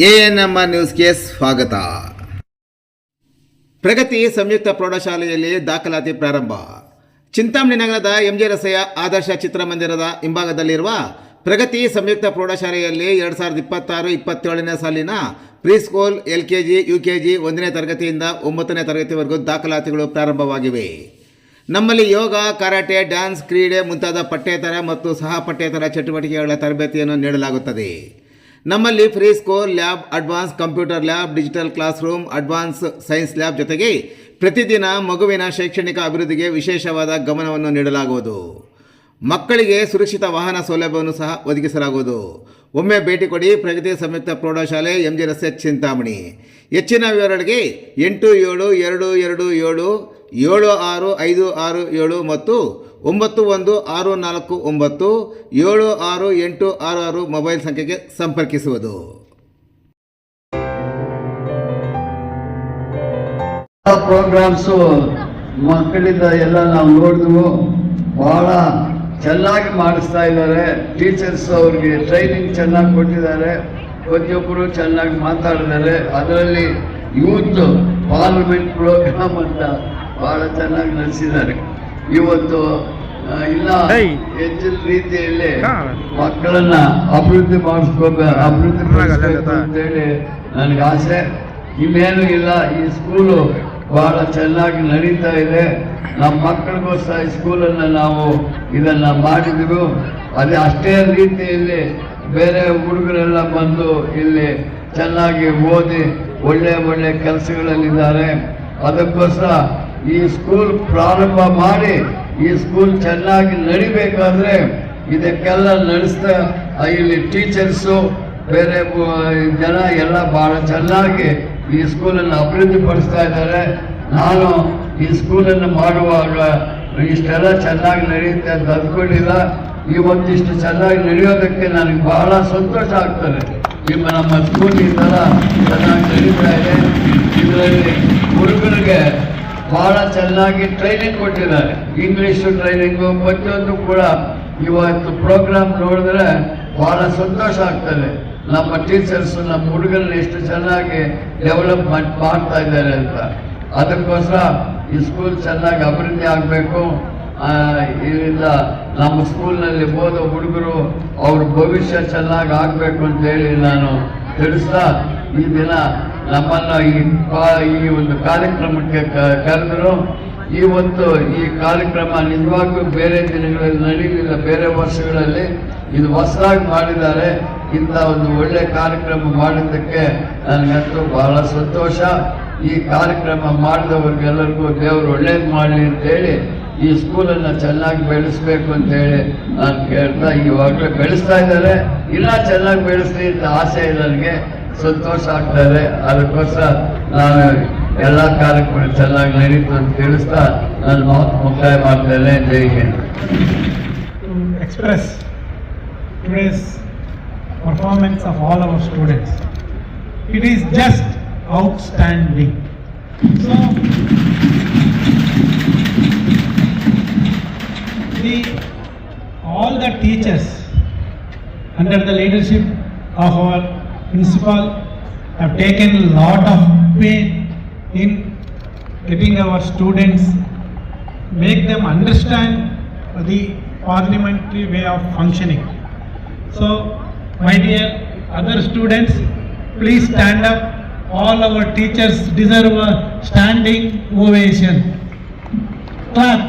ANM ನ್ಯೂಸ್ಗೆ ಸ್ವಾಗತ. ಪ್ರಗತಿ ಸಂಯುಕ್ತ ಪ್ರೌಢಶಾಲೆಯಲ್ಲಿ ದಾಖಲಾತಿ ಪ್ರಾರಂಭ. ಚಿಂತಾಮಣಿ ನಗರದ ಎಂಜಿ ರಸ್ತೆಯ ಆದರ್ಶ ಚಿತ್ರಮಂದಿರದ ಹಿಂಭಾಗದಲ್ಲಿರುವ ಪ್ರಗತಿ ಸಂಯುಕ್ತ ಪ್ರೌಢಶಾಲೆಯಲ್ಲಿ 2026-27ನೇ ಸಾಲಿನ ಪ್ರೀಸ್ಕೂಲ್, LKG, UKG 1ನೇ ತರಗತಿಯಿಂದ 9ನೇ ತರಗತಿವರೆಗೂ ದಾಖಲಾತಿಗಳು ಪ್ರಾರಂಭವಾಗಿವೆ. ನಮ್ಮಲ್ಲಿ ಯೋಗ, ಕರಾಟೆ, ಡ್ಯಾನ್ಸ್, ಕ್ರೀಡೆ ಮುಂತಾದ ಪಠ್ಯೇತರ ಮತ್ತು ಸಹ ಪಠ್ಯೇತರ ಚಟುವಟಿಕೆಗಳ ತರಬೇತಿಯನ್ನು ನೀಡಲಾಗುತ್ತದೆ. ನಮ್ಮಲ್ಲಿ free school lab, advance computer lab, digital class room, advance science lab ಜೊತೆಗೆ ಪ್ರತಿದಿನ ಮಗುವಿನ ಶೈಕ್ಷಣಿಕ ಅಭಿವೃದ್ಧಿಗೆ ವಿಶೇಷವಾದ ಗಮನವನ್ನು ನೀಡಲಾಗುವುದು. ಮಕ್ಕಳಿಗೆ ಸುರಕ್ಷಿತ ವಾಹನ ಸೌಲಭ್ಯವನ್ನು ಸಹ ಒದಗಿಸಲಾಗುವುದು. ಒಮ್ಮೆ ಭೇಟಿ ಕೊಡಿ. ಪ್ರಗತಿ ಸಂಯುಕ್ತ ಪ್ರೌಢಶಾಲೆ, ಎಂಜಿ ರಸ್ತೆ, ಚಿಂತಾಮಣಿ. ಹೆಚ್ಚಿನ ವಿವರಗಳಿಗೆ 8772776567 ಮತ್ತು 9164976866 ಮೊಬೈಲ್ ಸಂಖ್ಯೆಗೆ ಸಂಪರ್ಕಿಸುವುದು. ಪ್ರೋಗ್ರಾಮ್ಸು ಮಕ್ಕಳಿಂದ ಎಲ್ಲ ನಾವು ನೋಡಿದ್ವು. ಬಹಳ ಚೆನ್ನಾಗಿ ಮಾಡಿಸ್ತಾ ಇದ್ದಾರೆ. ಟೀಚರ್ಸ್ ಅವ್ರಿಗೆ ಟ್ರೈನಿಂಗ್ ಚೆನ್ನಾಗಿ ಕೊಟ್ಟಿದ್ದಾರೆ. ಪ್ರತಿಯೊಬ್ಬರು ಚೆನ್ನಾಗಿ ಮಾತಾಡಿದ್ದಾರೆ. ಅದರಲ್ಲಿ ಯೂತ್ ಪಾರ್ಲಿಮೆಂಟ್ ಪ್ರೋಗ್ರಾಮ್ ಅಂತ ಬಹಳ ಚೆನ್ನಾಗಿ ನಡೆಸಿದ್ದಾರೆ. ಇವತ್ತು ಇಲ್ಲ ಹೆಚ್ಚಿನ ರೀತಿಯಲ್ಲಿ ಮಕ್ಕಳನ್ನ ಅಭಿವೃದ್ಧಿ ಪಡಿಸ್ಬೇಕು ಅಂತೇಳಿ ನನಗೆ ಆಸೆ. ಇನ್ನೇನು ಇಲ್ಲ, ಈ ಸ್ಕೂಲು ಬಹಳ ಚೆನ್ನಾಗಿ ನಡೀತಾ ಇದೆ. ನಮ್ಮ ಮಕ್ಕಳಿಗೋಸ್ಕರ ಈ ಸ್ಕೂಲನ್ನು ನಾವು ಇದನ್ನ ಮಾಡಿದ್ವಿ. ಅಷ್ಟೇ ರೀತಿಯಲ್ಲಿ ಬೇರೆ ಹುಡುಗರೆಲ್ಲ ಬಂದು ಇಲ್ಲಿ ಚೆನ್ನಾಗಿ ಓದಿ ಒಳ್ಳೆ ಒಳ್ಳೆ ಕೆಲಸಗಳಲ್ಲಿದ್ದಾರೆ. ಅದಕ್ಕೋಸ್ಕರ ಈ ಸ್ಕೂಲ್ ಪ್ರಾರಂಭ ಮಾಡಿ ಈ ಸ್ಕೂಲ್ ಚೆನ್ನಾಗಿ ನಡಿಬೇಕಾದ್ರೆ ಇದಕ್ಕೆಲ್ಲ ನಡೆಸ್ತಾ ಇಲ್ಲಿ ಟೀಚರ್ಸು ಬೇರೆ ಜನ ಎಲ್ಲ ಬಹಳ ಚೆನ್ನಾಗಿ ಈ ಸ್ಕೂಲನ್ನು ಅಭಿವೃದ್ಧಿ ಪಡಿಸ್ತಾ ಇದ್ದಾರೆ. ನಾನು ಈ ಸ್ಕೂಲನ್ನು ಮಾಡುವಾಗ ಇಷ್ಟೆಲ್ಲ ಚೆನ್ನಾಗಿ ನಡೆಯುತ್ತೆ ಅಂತ ಅಂದ್ಕೊಂಡಿಲ್ಲ. ಇವತ್ತಿಷ್ಟು ಚೆನ್ನಾಗಿ ನಡೆಯೋದಕ್ಕೆ ನನಗೆ ಬಹಳ ಸಂತೋಷ ಆಗ್ತದೆ. ನಮ್ಮ ಸ್ಕೂಲ್ ಈ ಥರ ಚೆನ್ನಾಗಿ ನಡೀತಾ ಇದೆ. ಇದರಲ್ಲಿ ಹುಡುಗರಿಗೆ ಬಹಳ ಚೆನ್ನಾಗಿ ಟ್ರೈನಿಂಗ್ ಕೊಟ್ಟಿದ್ದಾರೆ. ಇಂಗ್ಲೀಷು ಟ್ರೈನಿಂಗು ಪ್ರತಿಯೊಂದು ಕೂಡ ಇವತ್ತು ಪ್ರೋಗ್ರಾಮ್ ನೋಡಿದ್ರೆ ಬಹಳ ಸಂತೋಷ ಆಗ್ತದೆ. ನಮ್ಮ ಟೀಚರ್ಸು ನಮ್ಮ ಹುಡುಗರನ್ನ ಎಷ್ಟು ಚೆನ್ನಾಗಿ ಡೆವಲಪ್ಮೆಂಟ್ ಮಾಡ್ತಾ ಇದ್ದಾರೆ ಅಂತ. ಅದಕ್ಕೋಸ್ಕರ ಈ ಸ್ಕೂಲ್ ಚೆನ್ನಾಗಿ ಅಭಿವೃದ್ಧಿ ಆಗಬೇಕು. ಇದರಿಂದ ನಮ್ಮ ಸ್ಕೂಲ್ನಲ್ಲಿ ಓದೋ ಹುಡುಗರು ಅವ್ರ ಭವಿಷ್ಯ ಚೆನ್ನಾಗಿ ಆಗಬೇಕು ಅಂತೇಳಿ ನಾನು ತಿಳಿಸ್ತಾ ಈ ದಿನ ನಮ್ಮನ್ನು ಈ ಒಂದು ಕಾರ್ಯಕ್ರಮಕ್ಕೆ ಕರೆದರು. ಇವತ್ತು ಈ ಕಾರ್ಯಕ್ರಮ ನಿಜವಾಗ್ಲೂ ಬೇರೆ ದಿನಗಳಲ್ಲಿ ನಡೆಯಲಿಲ್ಲ. ಬೇರೆ ವರ್ಷಗಳಲ್ಲಿ ಇದು ಹೊಸದಾಗಿ ಮಾಡಿದ್ದಾರೆ. ಇಂಥ ಒಂದು ಒಳ್ಳೆ ಕಾರ್ಯಕ್ರಮ ಮಾಡಿದ್ದಕ್ಕೆ ನನಗಂತೂ ಬಹಳ ಸಂತೋಷ. ಈ ಕಾರ್ಯಕ್ರಮ ಮಾಡಿದವ್ರಿಗೆಲ್ಲರಿಗೂ ದೇವರು ಒಳ್ಳೇದು ಮಾಡಲಿ ಅಂತೇಳಿ ಈ ಸ್ಕೂಲನ್ನು ಚೆನ್ನಾಗಿ ಬೆಳೆಸಬೇಕು ಅಂತೇಳಿ ನಾನು ಕೇಳ್ತಾ, ಇವಾಗಲೇ ಬೆಳೆಸ್ತಾ ಇದ್ದಾರೆ, ಇನ್ನೂ ಚೆನ್ನಾಗಿ ಬೆಳೆಸ್ಲಿ ಅಂತ ಆಸೆ ನನಗೆ. ಸಂತೋಷ ಆಗ್ತಾರೆ. ಅದಕ್ಕೋಸ್ಕರ ನಾನು ಎಲ್ಲ ಕಾರ್ಯಕ್ರಮ ಚೆನ್ನಾಗಿ ನಡೀತು ಅಂತ ತಿಳಿಸ್ತಾ ನಾನು ಮಾತು ಮುಕ್ತಾಯ ಮಾಡ್ತೇನೆ. Jai Hind. Express today's performance of all our students. It is just outstanding. So all the teachers under the leadership of our principal have taken a lot of pain in getting our students, make them understand the parliamentary way of functioning. So my dear other students, please stand up. All our teachers deserve a standing ovation. Clap.